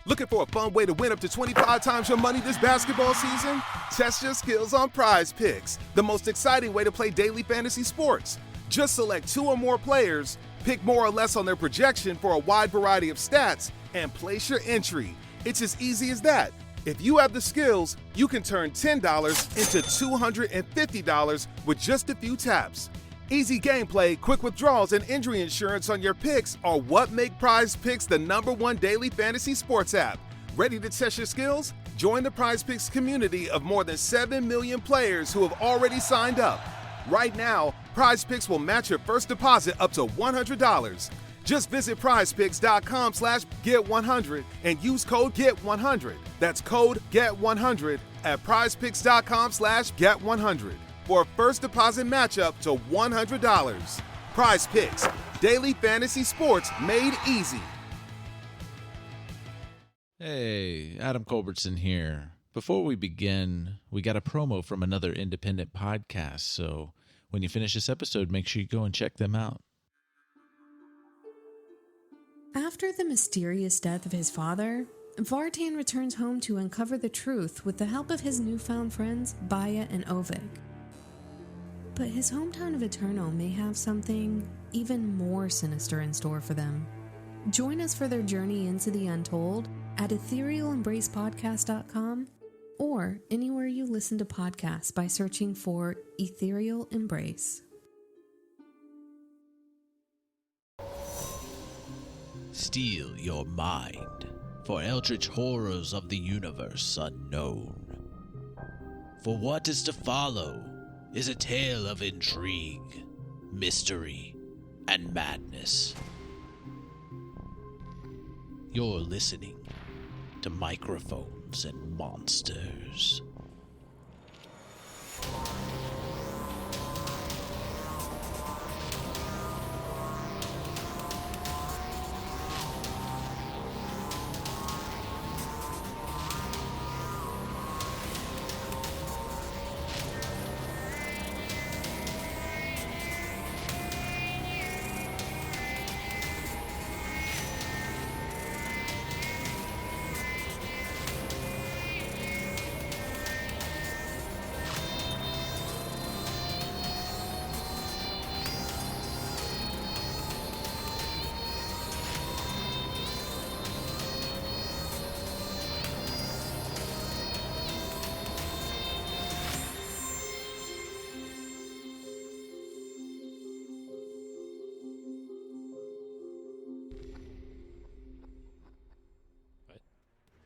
Looking for a fun way to win up to 25 times your money this basketball season? Test your skills on Prize Picks, the most exciting way to play daily fantasy sports. Just select 2 or more players, pick more or less on their projection for a wide variety of stats, and place your entry. It's as easy as that. If you have the skills, you can turn $10 into $250 with just a few taps. Easy gameplay, quick withdrawals, and injury insurance on your picks are what make Prize Picks the #1 daily fantasy sports app. Ready to test your skills? Join the Prize Picks community of more than 7 million players who have already signed up. Right now, Prize Picks will match your first deposit up to $100. Just visit prizepicks.com/get100 and use code GET100. That's code GET100 at prizepicks.com/get100 for a first deposit matchup to $100. Prize Picks, daily fantasy sports made easy. Hey, Adam Culbertson here. Before we begin, we got a promo from another independent podcast, so when you finish this episode, make sure you go and check them out. After the mysterious death of his father, Vartan returns home to uncover the truth with the help of his newfound friends, Baya and Ovik. But his hometown of Eterno may have something even more sinister in store for them. Join us for their journey into the untold at etherealembracepodcast.com or anywhere you listen to podcasts by searching for Ethereal Embrace. Steel your mind for eldritch horrors of the universe unknown. For what is to follow is a tale of intrigue, mystery, and madness. You're listening to Microphones and Monsters.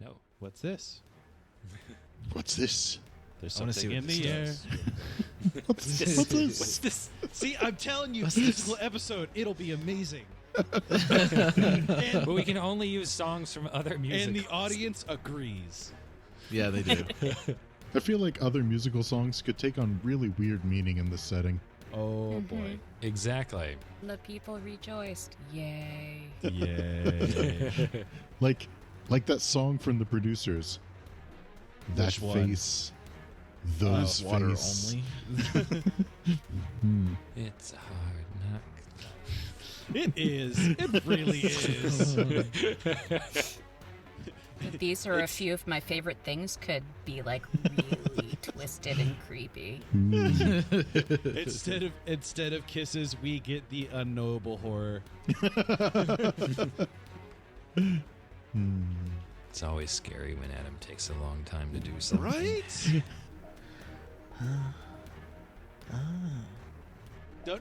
No. What's this? What's this? There's I wanna something see in what the air. this What's this? What's this? See, I'm telling you, What's musical this? episode, it'll be amazing. But we can only use songs from other music. And the audience agrees. Yeah, they do. I feel like other musical songs could take on really weird meaning in this setting. Oh boy. Exactly. The people rejoiced. Yay. Yay. Like that song from the producers. That Which one? face. Those Water face. only. It's a hard knock. It is. It really is. These are a few of my favorite things could be like really twisted and creepy. Instead of kisses, we get the unknowable horror. It's always scary when Adam takes a long time to do something. Right?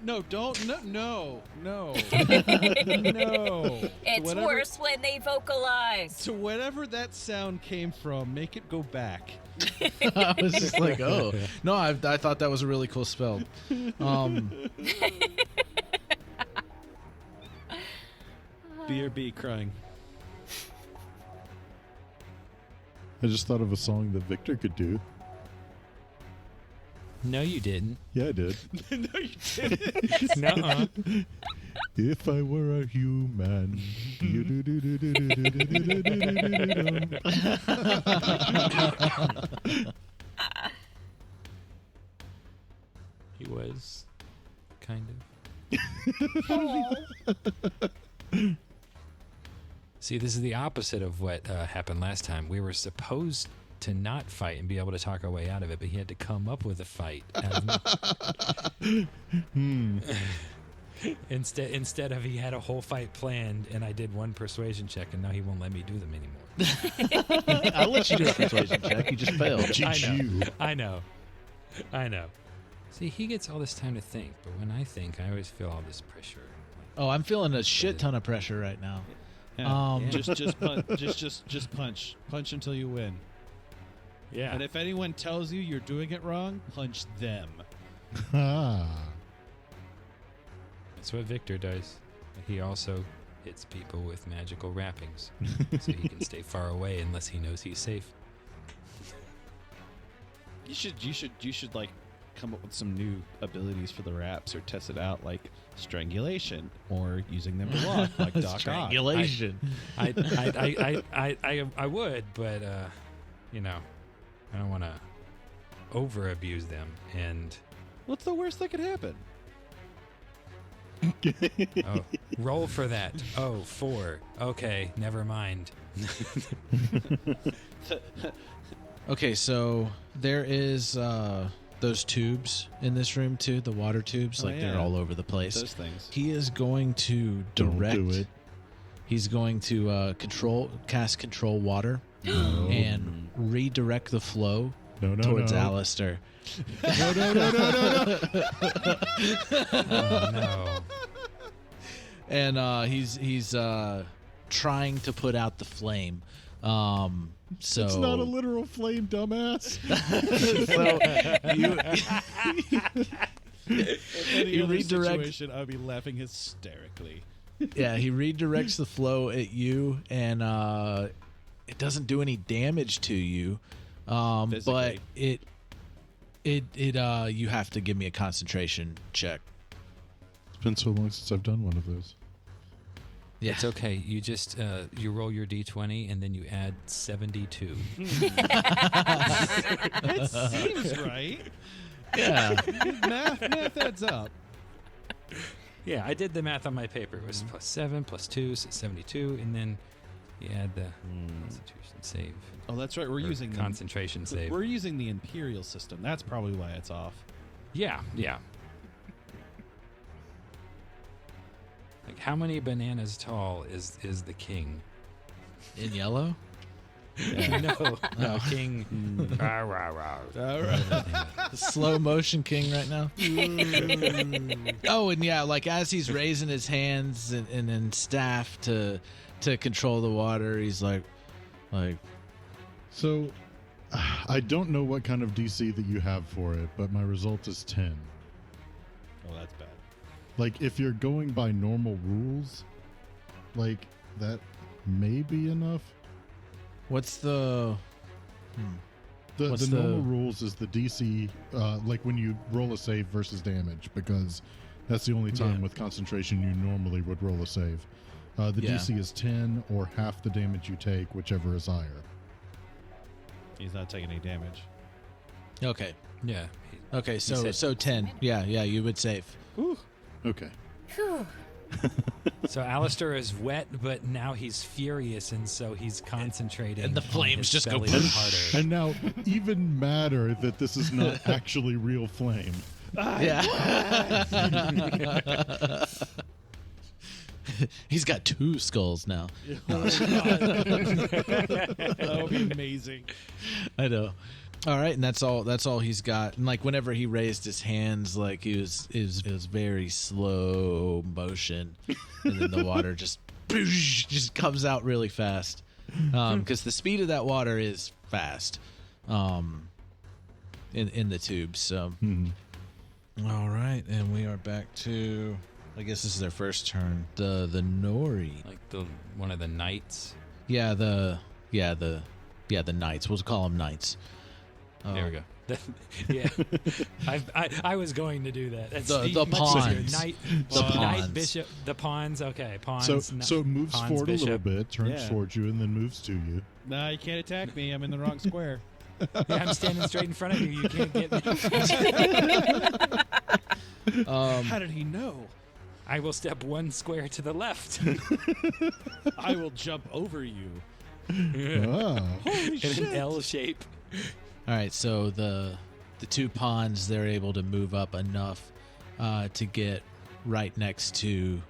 No. No. It's worse when they vocalize. To whatever that sound came from, make it go back. I was just like, oh. No, I thought that was a really cool spell. BRB crying. I just thought of a song that Victor could do. No, you didn't. Yeah, I did. No, you didn't. Nuh-uh. If I were a human. He was kind of. See, this is the opposite of what happened last time. We were supposed to not fight and be able to talk our way out of it, but he had to come up with a fight. Instead of he had a whole fight planned, and I did one persuasion check, and now he won't let me do them anymore. I'll let you do a persuasion check. You just failed. I know. See, he gets all this time to think, but when I think, I always feel all this pressure. Oh, I'm feeling a shit ton of pressure right now. Yeah. Just punch until you win. Yeah. And if anyone tells you you're doing it wrong, punch them. That's what Victor does. He also hits people with magical wrappings, so he can stay far away unless he knows he's safe. You should like come up with some new abilities for the raps or test it out, like strangulation or using them to walk, like Doc Ock. Strangulation. I would, but I don't want to over abuse them. And what's the worst that could happen? Roll for that. 4. Okay, never mind. Okay, so there is those tubes in this room too, the water tubes, they're all over the place. Those things. He is going to direct. Don't do it. He's going to cast control water and redirect the flow towards Aleister. Oh no. And he's trying to put out the flame. So it's not a literal flame, dumbass. Any other situation, I'd be laughing hysterically. Yeah, he redirects the flow at you, and it doesn't do any damage to you. But it you have to give me a concentration check. It's been so long since I've done one of those. Yeah. It's okay. You just you roll your d20 and then you add 72. That seems right. Yeah. math adds up. Yeah, I did the math on my paper. It was +7 +2, so 72, and then you add the Constitution save. Oh, that's right. We're using concentration save. We're using the Imperial system. That's probably why it's off. Yeah. Like, how many bananas tall is the king? In yellow? No, king. Rah, rah, rah. The slow motion king right now. Oh, and yeah, like as he's raising his hands and then staff to control the water, he's like. So, I don't know what kind of DC that you have for it, but my result is 10. Oh, that's bad. Like, if you're going by normal rules, like, that may be enough. What's the... The normal rules is the DC, like when you roll a save versus damage, because that's the only time with concentration you normally would roll a save. The DC is 10 or half the damage you take, whichever is higher. He's not taking any damage. Okay. Yeah. Okay, so 10. Yeah, you would save. Ooh. Okay. So Aleister is wet, but now he's furious, and so he's concentrating. And the flames just go harder. And now, even madder that this is not actually real flame. Yeah. He's got 2 skulls now. That would be amazing. I know. All right, and that's all he's got. And like whenever he raised his hands, like it was very slow motion, and then the water just comes out really fast, because the speed of that water is fast, in the tubes. So, all right, and we are back to. I guess this is their first turn. The Nori, Like one of the knights. the knights. We'll call them knights. There we go. Yeah, I was going to do that. That's The much pawns. easier. Knight, The knight, pawns. bishop, the pawns. Okay, pawns. So it moves pawns, forward bishop. a little bit, turns Yeah. towards you, and then moves to you. Nah, you can't attack me. I'm in the wrong square. Yeah, I'm standing straight in front of you. You can't get me. How did he know? I will step 1 square to the left. I will jump over you. In an L shape. All right, so the 2 pawns, they're able to move up enough to get right next to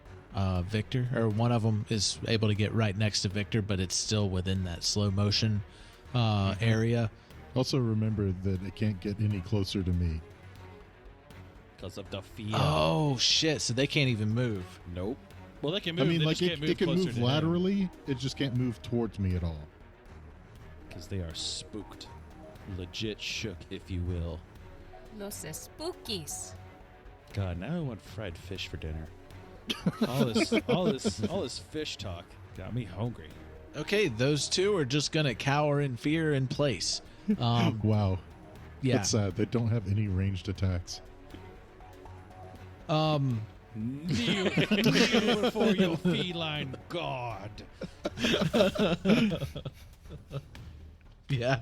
Victor, or one of them is able to get right next to Victor, but it's still within that slow motion area. Also remember that it can't get any closer to me. Because of the fear. Oh, shit, so they can't even move. Nope. Well, they can move. I mean, they like just can't move it can closer move to him. laterally. It just can't move towards me at all. Because they are spooked. Legit shook, if you will. Los spookies. God, now I want fried fish for dinner. all this fish talk got me hungry. Okay, those 2 are just going to cower in fear in place. Wow. Yeah. That's sad. They don't have any ranged attacks. Kneel before your feline god. Yeah.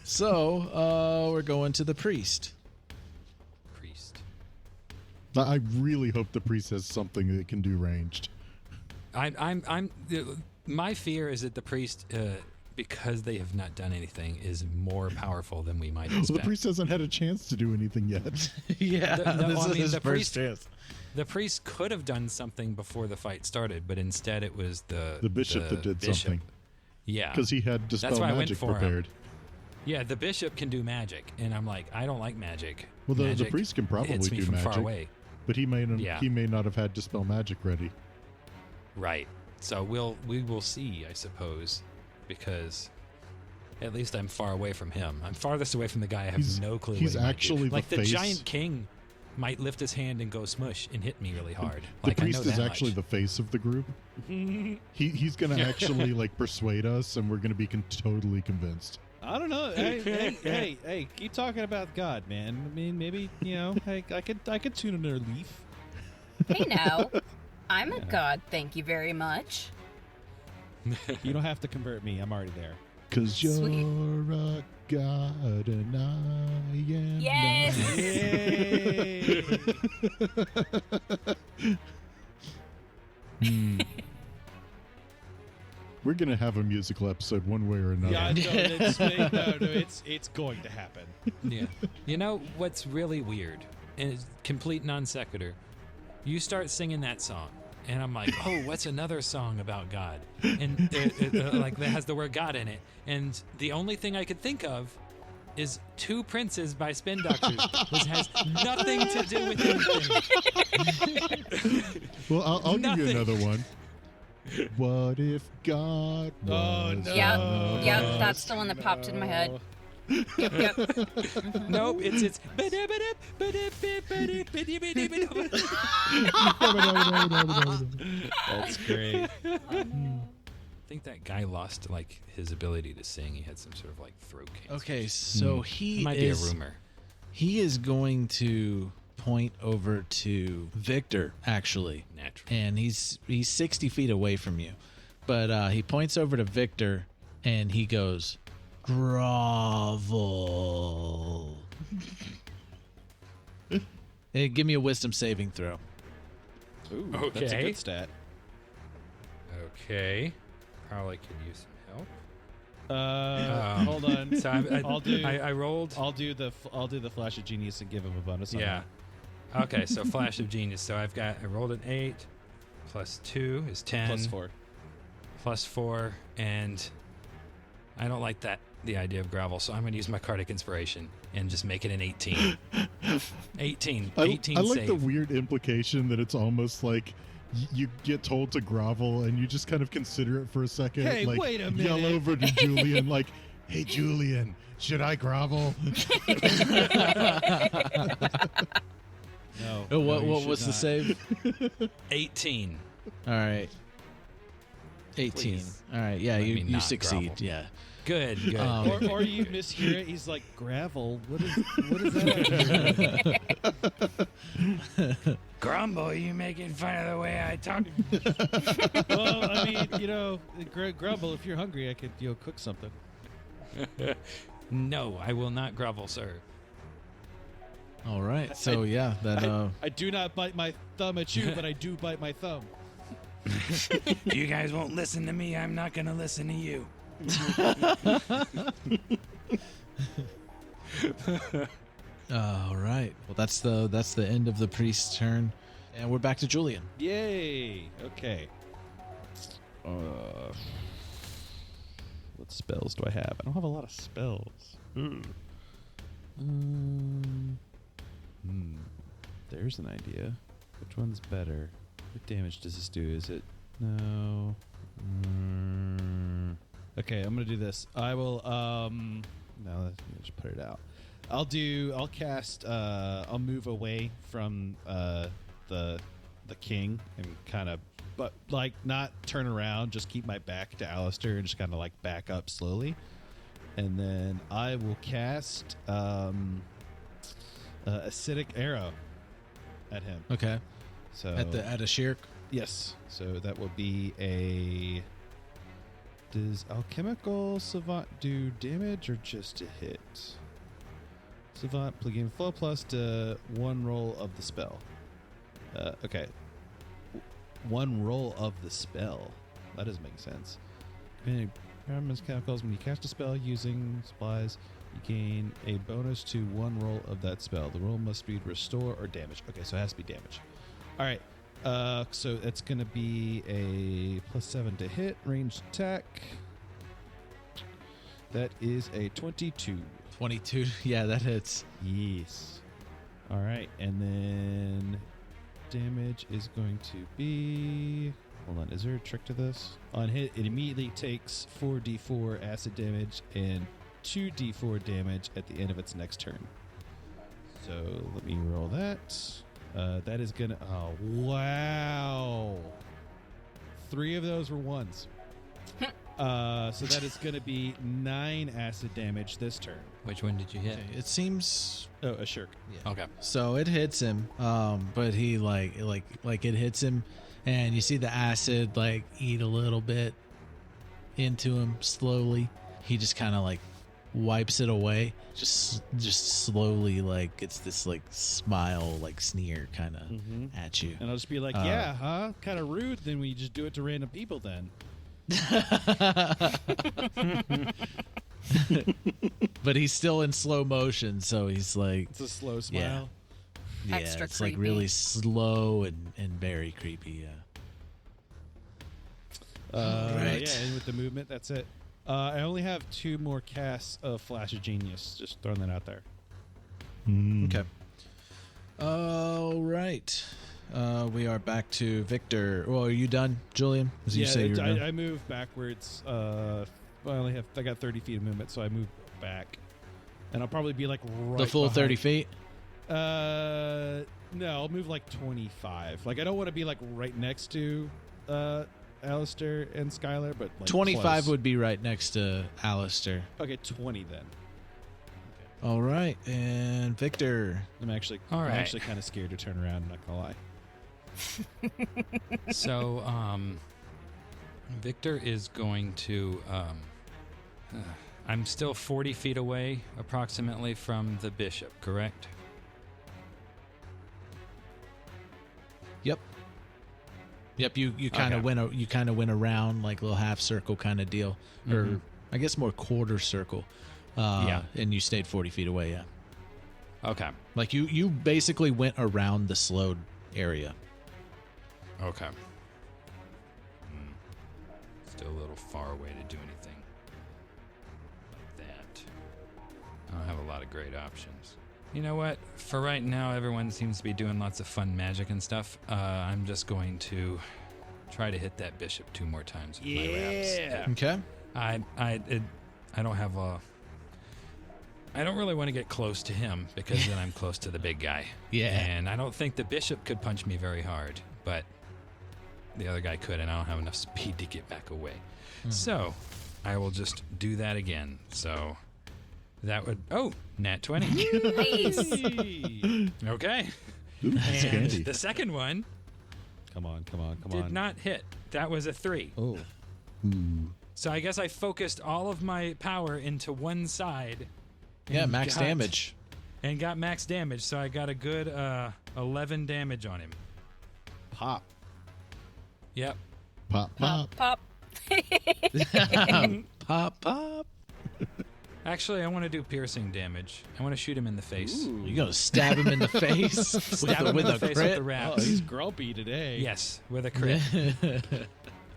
So, we're going to the priest. I really hope the priest has something that can do ranged. My fear is that the priest, because they have not done anything, is more powerful than we might expect. Well, the priest hasn't had a chance to do anything yet. Yeah, this is his first chance. The priest could have done something before the fight started, but instead it was the bishop that did something. Yeah, because he had Dispel Magic prepared. Yeah, the bishop can do magic, and I'm like, I don't like magic. Well, the priest can probably hits me do from magic, far away. But he may not have had Dispel Magic ready. Right. So we will see, I suppose, because at least I'm far away from him. I'm farthest away from the guy. I have no clue. He's what he actually might do. Like the face. giant king might lift his hand and go smush and hit me really hard. The Like, priest I know is that actually much. the face of the group. He's going to actually like persuade us, and we're going to be totally convinced. I don't know. Hey, keep talking about God, man. I mean, maybe, hey, I could tune in their leaf. Hey now, I'm a god, thank you very much. You don't have to convert me. I'm already there. 'Cause you're Sweet. a god and I am Yes! not. We're going to have a musical episode one way or another. Yeah, it's going to happen. Yeah. You know what's really weird, and it's complete non sequitur. You start singing that song, and I'm like, oh, what's another song about God? And like that has the word God in it. And the only thing I could think of is Two Princes by Spin Doctors, which has nothing to do with anything. Well, I'll give you Nothing. another one. What if God was Yep, that's the one that popped in my head. Yep. Nope, it's That's great. I think that guy lost like his ability to sing. He had some sort of like throat cancer. Okay, so It might be a rumor. He is going to point over to Victor, actually. Naturally. And he's 60 feet away from you. But he points over to Victor, and he goes, grovel. Hey, give me a wisdom saving throw. Ooh, Okay. That's a good stat. Okay. Probably could use some help. Hold on. So I rolled. I'll do the flash of genius and give him a bonus. On Yeah. Okay, so Flash of Genius. So I rolled an 8, plus 2 is 10. Plus 4. Plus 4, and I don't like the idea of gravel, so I'm going to use my Cardic Inspiration and just make it an 18. 18. I 18 like save. the weird implication that it's almost like you get told to grovel and you just kind of consider it for a second. Hey, like, wait a yell minute. over to Julian like, hey, Julian, should I grovel? No. Oh, what no, you was should the save? 18. All right. 18. Please. All right. Yeah, Let me you not succeed. grovel. Yeah. Good. Or you mishear it. He's like, gravel. What is that? Grumble, you making fun of the way I talk? Well, I mean, grumble. If you're hungry, I could cook something. No, I will not grovel, sir. All right. So yeah, then I do not bite my thumb at you, but I do bite my thumb. You guys won't listen to me. I'm not gonna listen to you. all right. Well, that's the end of the priest's turn, and we're back to Julian. Yay! Okay. What spells do I have? I don't have a lot of spells. There's an idea. Which one's better? What damage does this do? Is it... No. Okay, I'm gonna do this. I will, no, let me just put it out. I'll cast, I'll move away from, the king and kind of, but like not turn around, just keep my back to Aleister and just kind of like back up slowly. And then I will cast, acidic arrow at him. Okay. So At a Shirk. yes. So that will be a. Does alchemical savant do damage or just a hit? Savant gain flow plus to one roll of the spell. Okay. One roll of the spell. That doesn't make sense. Chemicals. When you cast a spell using supplies, you gain a bonus to one roll of that spell. The roll must be restore or damage. Okay, so it has to be damage. All right. So it's going to be a +7 to hit, ranged attack. That is a 22. 22. Yeah, that hits. Yes. All right, and then damage is going to be... Hold on, is there a trick to this? On hit, it immediately takes 4d4 acid damage and 2d4 damage at the end of its next turn. So let me roll that. That is gonna... Oh, wow. 3 of those were ones. So that is gonna be 9 acid damage this turn. Which one did you hit? It seems... Oh, a shirk. Yeah. Okay. So it hits him, but he like it hits him, and you see the acid like eat a little bit into him slowly. He just kind of like wipes it away, just slowly, like it's this like smile, like sneer kind of at you. And I'll just be like, yeah, huh? Kind of rude. Then we just do it to random people then. But he's still in slow motion, so he's like, It's a slow smile. yeah, Extra it's creepy. like really slow and very creepy. Right. Yeah, and with the movement, that's it. I only have 2 more casts of Flash of Genius. Just throwing that out there. Okay. All right. We are back to Victor. Well, are you done, Julian? As you say, you're done. I move backwards. I got 30 feet of movement, so I move back, and I'll probably be like right the full behind. 30 feet. No, I'll move like 25. Like I don't want to be like right next to Aleister and Skylar, but like 25 close. would be right next to Aleister. Okay, 20 then. All right, and Victor. I'm actually kind of scared to turn around. I'm not gonna lie. So, Victor is going to. I'm still 40 feet away, approximately, from the bishop. Correct? Yep. You kind of went around like a little half circle kind of deal, or I guess more quarter circle. Yeah. And you stayed 40 feet away. Yeah. Okay. Like you basically went around the slowed area. Okay. Still a little far away to do anything like that. I don't have a lot of great options. You know what? For right now, everyone seems to be doing lots of fun magic and stuff. I'm just going to try to hit that bishop 2 more times with my raps. Okay. I don't have a... I don't really want to get close to him because then I'm close to the big guy. Yeah. And I don't think the bishop could punch me very hard, but the other guy could, and I don't have enough speed to get back away. So I will just do that again. So that would... Oh, nat 20. Nice. Okay. Ooh, And handy. the second one Come on. did not hit. That was a 3. Oh. So I guess I focused all of my power into one side. Yeah, and max got damage. and got max damage, so I got a good 11 damage on him. Pop. Yep. Pop, pop. Pop. Pop, pop. Actually, I want to do piercing damage. I want to shoot him in the face. Ooh. You gonna stab him in the face Stab him in the face with the Oh, wraps. he's grumpy today. Yes, with a crit.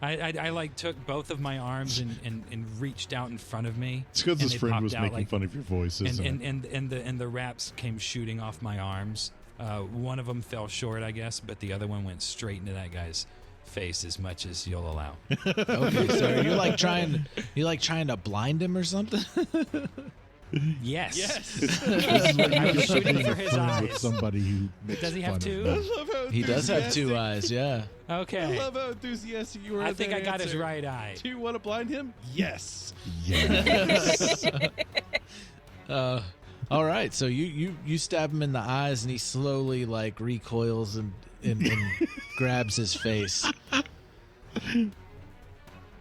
I like took both of my arms and reached out in front of me. It's because and his they friend popped was out, making like, fun of your voice. and the wraps came shooting off my arms. One of them fell short, I guess, but the other one went straight into that guy's face as much as you'll allow. Okay, so you're like trying to blind him or something? Yes. This is what I you was get for shooting being for a his friend with eyes. somebody who makes Does he have fun two? of them. He does have two eyes, yeah. Okay. I love how enthusiastic you were. I with think that I got his answer. right eye. Do you want to blind him? Yes. Yes. All right, so you stab him in the eyes, and he slowly like recoils and grabs his face.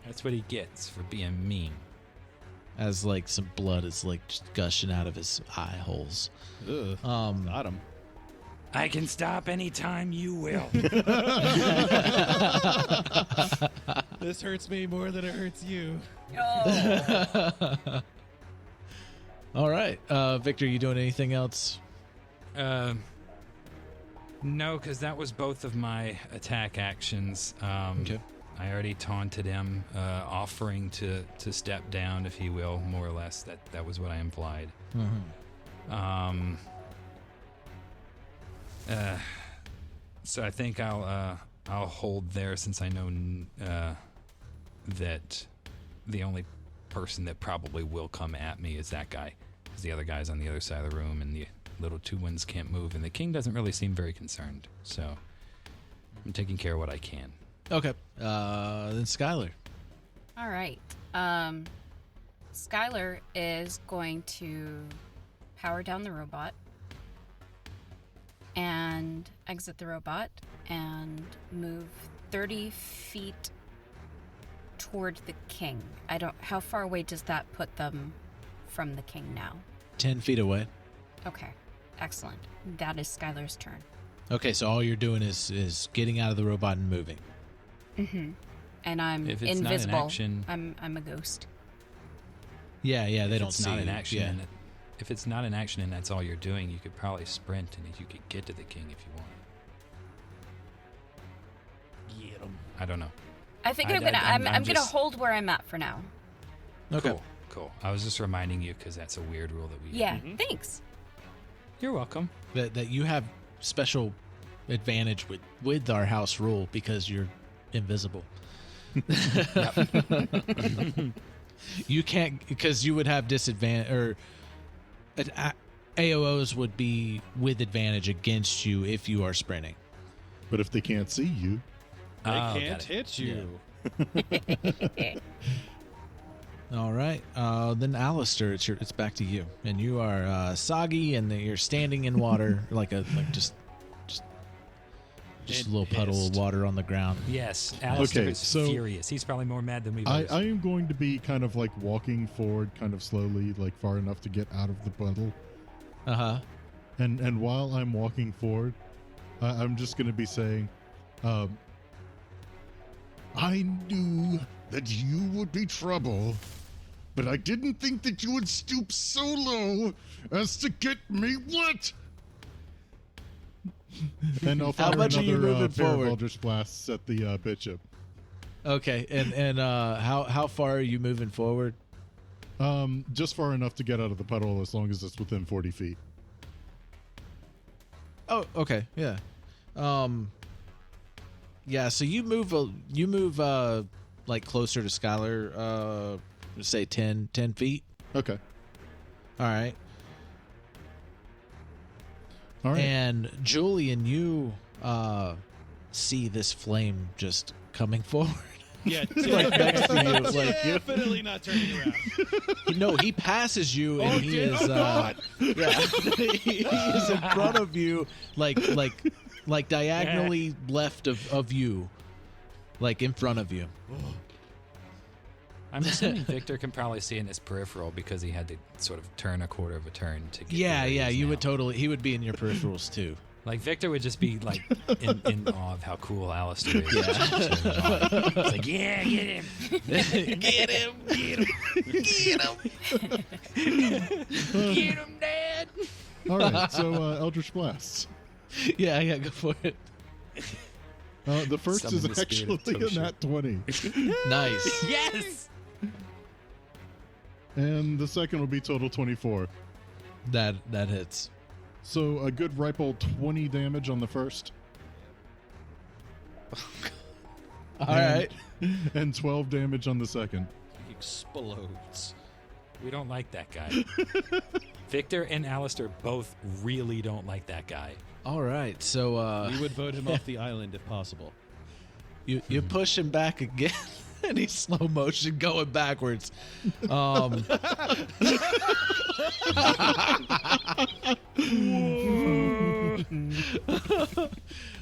That's what he gets for being mean. As like some blood is like just gushing out of his eye holes. Ugh. Got him. I can stop anytime you will. This hurts me more than it hurts you. Oh. All right, Victor, you doing anything else? No, because that was both of my attack actions. Okay. I already taunted him, offering to step down, if he will, more or less. That was what I implied. Mm-hmm. So I think I'll hold there, since I know that the only person that probably will come at me is that guy, because the other guy's on the other side of the room, and the little two ones can't move, and the king doesn't really seem very concerned. So I'm taking care of what I can. Okay, then Skylar. All right. Skylar is going to power down the robot and exit the robot and move 30 feet toward the king. How far away does that put them from the king now? 10 feet away. Okay, excellent. That is Skylar's turn. Okay, so all you're doing is getting out of the robot and moving. Mm-hmm. And I'm If it's invisible. not an action, I'm a ghost. Yeah, they don't it's see not you. an action. Yeah. And if it's not an action and that's all you're doing, you could probably sprint and you could get to the king if you want. Get him. I don't know. I think I'm I'm gonna just- hold where I'm at for now. Okay. Cool. I was just reminding you because that's a weird rule that we. Yeah, thanks. You're welcome. That you have special advantage with our house rule because you're invisible. You can't, because you would have disadvantage, or AOs would be with advantage against you if you are sprinting. But if they can't see you, They Oh, can't got it. hit you. All right, then Aleister, it's back to you, and you are soggy, and you're standing in water just a little puddle of water on the ground. Yes, Aleister Okay, is so furious. He's probably more mad than we I both. am going to be kind of like walking forward kind of slowly, like far enough to get out of the puddle. And while I'm walking forward, I'm just going to be saying, I knew that you would be trouble, but I didn't think that you would stoop so low as to get me wet. And I'll fire much are you another moving pair forward? of Eldritch Blasts at the bishop. Okay, and how far are you moving forward? Just far enough to get out of the puddle, as long as it's within 40 feet. Oh, okay, yeah. Yeah, so you move like closer to Skylar, say 10 feet. Okay. All right. All right. And Julian, you see this flame just coming forward. Yeah, Like next to you, like you. definitely not turning around. No, he passes you, and he is yeah, he is in front of you, like diagonally left of you, like in front of you. I'm assuming Victor can probably see in his peripheral because he had to sort of turn a quarter of a turn to get Yeah, where he is you now. would totally. He would be in your peripherals too. Like, Victor would just be, like, in awe of how cool Aleister is. Yeah. It's like, yeah, get him. Get him! Get him! Get him! Get him, Dad! All right, so Eldritch Blasts. Yeah, go for it. The first Summon is the spirit of actually a Tosha. nat 20. Nice. Yes! And the second will be total 24. That hits. So a good ripe old 20 damage on the first. All right. And 12 damage on the second. He explodes. We don't like that guy. Victor and Aleister both really don't like that guy. All right. So We would vote him off the island if possible. you push him back again, and he's slow motion going backwards.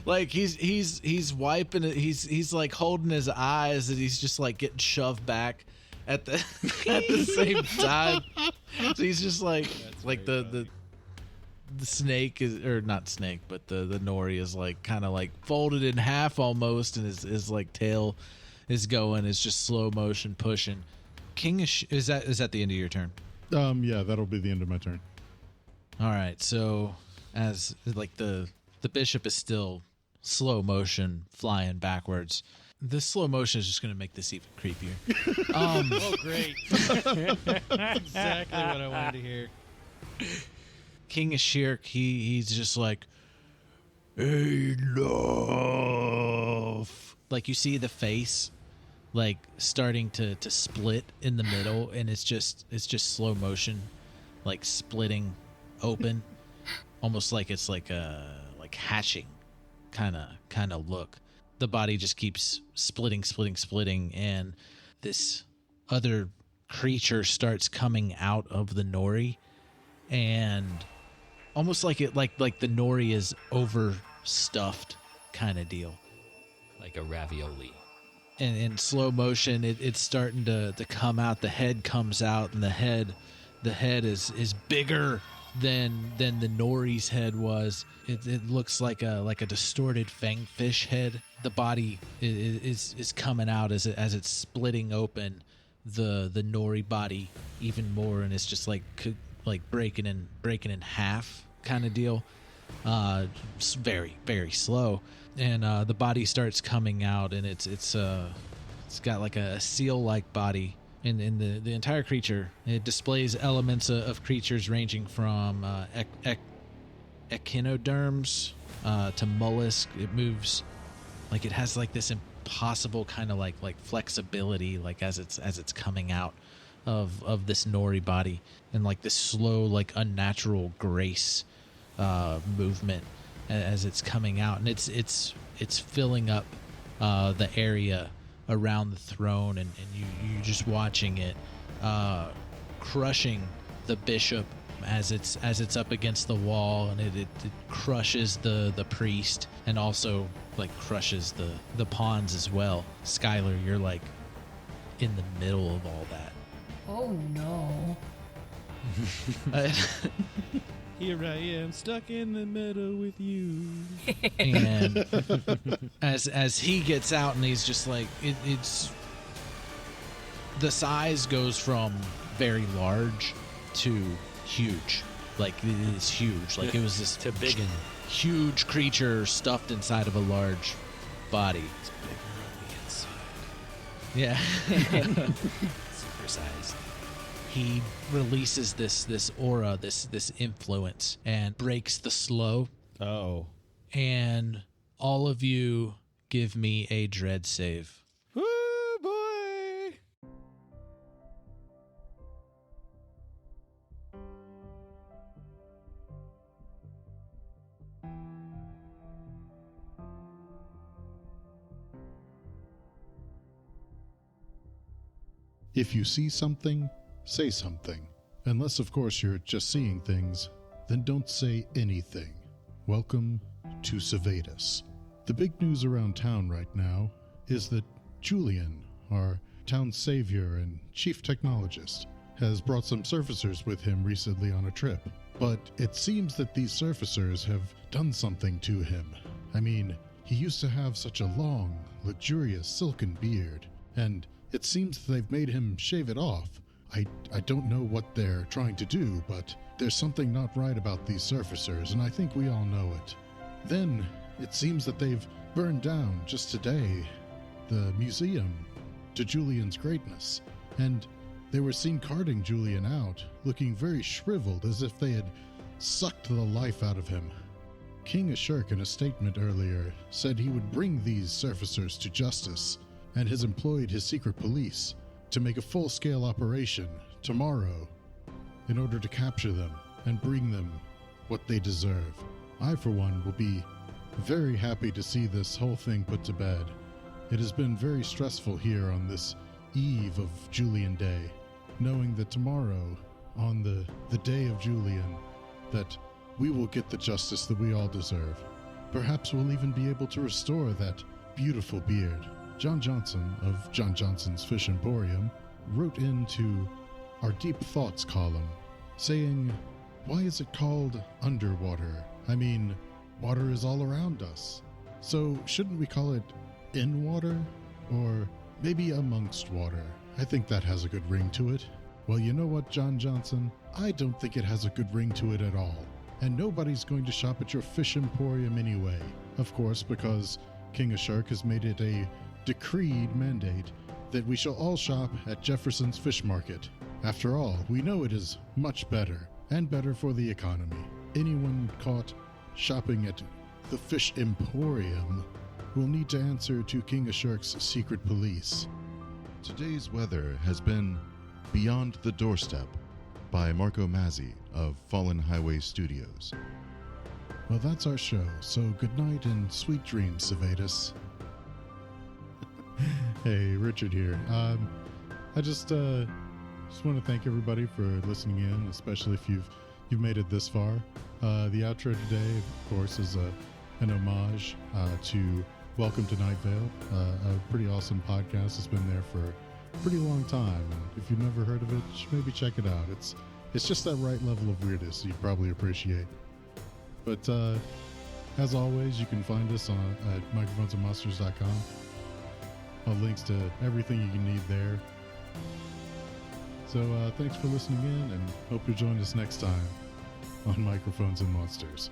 Like he's wiping it. He's like holding his eyes, and he's just like getting shoved back at the at the same time. So he's just like the snake is, or not snake, but the nori is like kind of like folded in half almost, and his like tail is going. It's just slow motion pushing. King is that the end of your turn? Yeah, that'll be the end of my turn. All right. So as like the bishop is still slow motion flying backwards. The slow motion is just going to make this even creepier. Oh, great. Exactly what I wanted to hear. King Ashirk, he's just like, enough. Like you see the face like starting to split in the middle, and it's just slow motion, like splitting open, almost like it's like a hatching kind of look. The body just keeps splitting, and this other creature starts coming out of the nori, and almost like the nori is overstuffed kind of deal. Like a ravioli. And in slow motion, it's starting to come out. The head comes out, and the head is bigger than the nori's head was. It looks like a distorted fangfish head. The body is coming out as it's splitting open the nori body even more, and it's just like breaking in half kind of deal. It's very, very slow, and the body starts coming out, and it's got like a seal-like body. In the entire creature, it displays elements of creatures ranging from echinoderms to mollusk. It moves like it has like this impossible kind of like flexibility, like as it's coming out of this nori body, and like this slow, like unnatural grace movement as it's coming out, and it's filling up the area around the throne, and you're just watching it crushing the bishop as it's up against the wall, and it crushes the priest, and also like crushes the pawns as well. Skylar, you're like in the middle of all that. Oh no. Here I am, stuck in the middle with you. And as he gets out, and he's just like it's the size goes from very large to huge. Like it's huge. Like it was this To big and huge creature stuffed inside of a large body. it's Yeah. bigger on the inside. Super sized. He releases this aura, this influence, and breaks the slow. Oh. And all of you give me a dread save. Woo, boy! If you see something, say something. Unless, of course, you're just seeing things, then don't say anything. Welcome to Servatus. The big news around town right now is that Julian, our town savior and chief technologist, has brought some surfacers with him recently on a trip. But it seems that these surfacers have done something to him. I mean, he used to have such a long, luxurious silken beard, and it seems they've made him shave it off. I don't know what they're trying to do, but there's something not right about these surfacers, and I think we all know it. Then, it seems that they've burned down, just today, the museum to Julian's greatness, and they were seen carting Julian out, looking very shriveled, as if they had sucked the life out of him. King Ashurk, in a statement earlier, said he would bring these surfacers to justice, and has employed his secret police to make a full-scale operation tomorrow in order to capture them and bring them what they deserve. I, for one, will be very happy to see this whole thing put to bed. It has been very stressful here on this eve of Julian Day, knowing that tomorrow, on the day of Julian, that we will get the justice that we all deserve. Perhaps we'll even be able to restore that beautiful beard. John Johnson of John Johnson's Fish Emporium wrote into our Deep Thoughts column, saying, "Why is it called underwater? I mean, water is all around us. So shouldn't we call it in water? Or maybe amongst water? I think that has a good ring to it." Well, you know what, John Johnson? I don't think it has a good ring to it at all. And nobody's going to shop at your Fish Emporium anyway. Of course, because King Ashurk has made it a decreed mandate that we shall all shop at Jefferson's Fish Market. After all, we know it is much better, and better for the economy. Anyone caught shopping at the Fish Emporium will need to answer to King Ashurk's secret police. Today's weather has been Beyond the Doorstep by Marco Mazzei of Fallen Highway Studios. Well, that's our show, so good night and sweet dreams, Servetus. Hey, Richard here. I just want to thank everybody for listening in, especially if you've made it this far. The outro today, of course, is an homage to Welcome to Night Vale, a pretty awesome podcast. It's been there for a pretty long time, and if you've never heard of it, maybe check it out. It's just that right level of weirdness you'd probably appreciate. But as always, you can find us at microphonesandmonsters.com. Links to everything you can need there. So thanks for listening in, and hope you join us next time on Microphones and Monsters.